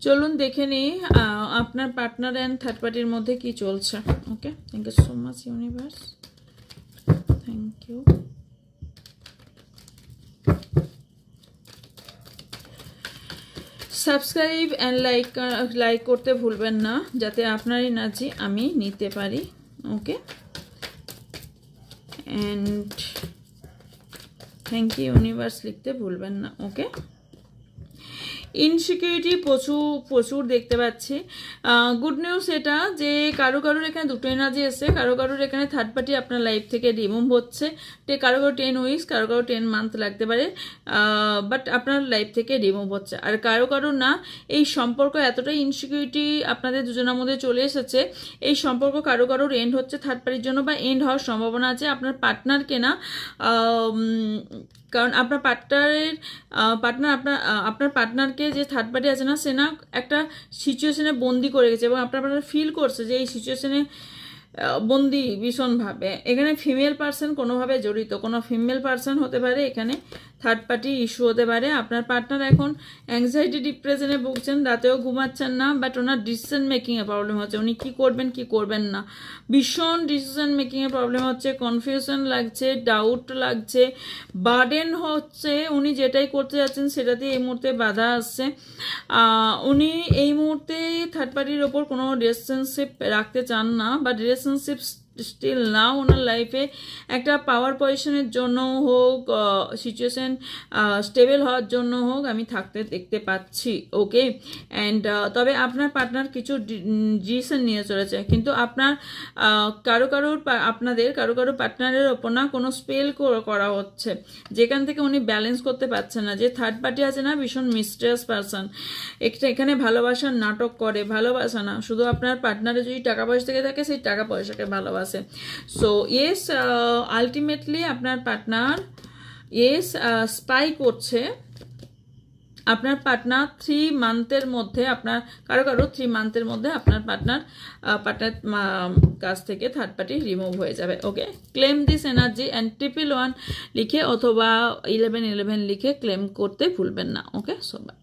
চলুন দেখে নিই আপনার পার্টনার অ্যান্ড থার্ড পার্টির মধ্যে কি চলছে। Okay, thank you so much universe, thank you. Subscribe and like করতে ভুলবেন না, যাতে আপনার এনার্জি আমি নিতে পারি। Okay, and thank you universe লিখতে ভুলবেন না। ওকে, ইনসিকিউরিটি প্রচুর দেখতে পাচ্ছি। গুড নিউজ এটা যে কারোর এখানে দুটো এনার্জি এসছে, কারোর এখানে থার্ড পার্টি আপনার লাইফ থেকে রিমুভ হচ্ছে। কারো 10 উইকস, কারো 10 মান্থ লাগতে পারে, বাট আপনার লাইফ থেকে রিমুভ হচ্ছে। আর কারো না, এই সম্পর্ক এতটাই ইনসিকিউরিটি আপনাদের দুজনের মধ্যে চলে এসেছে, এই সম্পর্ক কারোর এন্ড হচ্ছে থার্ড পার্টির জন্য, বা এন্ড হওয়ার সম্ভাবনা আছে আপনার পার্টনারকে না। কারণ আপনার আপনার পার্টনারকে যে থার্ড পার্টি আছে না, সে না একটা সিচুয়েশনে বন্দি করে গেছে, এবং আপনার পার্টনার ফিল করছে যে এই সিচুয়েশনে বন্দি ভীষণভাবে। এখানে ফিমেল পার্সন কোনোভাবে জড়িত, কোনো ফিমেল পার্সন হতে পারে, এখানে থার্ড পার্টি ইস্যু হতে পারে। আপনার পার্টনার এখন অ্যাংজাইটি ডিপ্রেশনে ভুগছেন, রাতেও ঘুমাচ্ছেন না, বাট ওনার ডিসিশন মেকিংয়ে প্রবলেম হচ্ছে, উনি কি করবেন কি করবেন না, ভীষণ ডিসিশন মেকিংয়ে প্রবলেম হচ্ছে, কনফিউশন লাগছে, ডাউট লাগছে, বার্ডেন হচ্ছে, উনি যেটাই করতে যাচ্ছেন সেটাতে এই মুহূর্তে বাধা আসছে। উনি এই মুহূর্তে থার্ড পার্টির ওপর কোনো রিলেশনশিপ রাখতে চান না, বা রিলেশনশিপ স্টিল না ওনার লাইফে একটা পাওয়ার পজিশনের জন্য হোক, সিচুয়েশন স্টেবল হওয়ার জন্য হোক, আমি থাকতে দেখতে পাচ্ছি। ওকে, অ্যান্ড তবে আপনার পার্টনার কিছু ডিসিশন নিয়ে চলেছে, কিন্তু আপনার আপনাদের কারো পার্টনারের ওপর না কোনো স্পেল করা হচ্ছে, যেখান থেকে উনি ব্যালেন্স করতে পারছেন না। যে থার্ড পার্টি আছে না, ভীষণ মিস্টেরিয়াস পার্সন, এখানে ভালোবাসার নাটক করে, ভালোবাসা না, শুধু আপনার পার্টনারে যদি টাকা পয়সা থেকে থাকে সেই টাকা পয়সাকে ভালোবাসে। সো ইয়েস, আলটিমেটলি আপনার পার্টনার স্পাই করছে। আপনার পার্টনার 3 মান্থের মধ্যে, আপনার কারো 3 মান্থের মধ্যে আপনার পার্টনার কাছ থেকে থার্ড পার্টি রিমুভ হয়ে যাবে। ওকে, ক্লেম দিস এনার্জি অ্যান্ড 111 লিখে অথবা 1111 লিখে ক্লেম করতে ভুলবেন না। ওকে, সো বাই।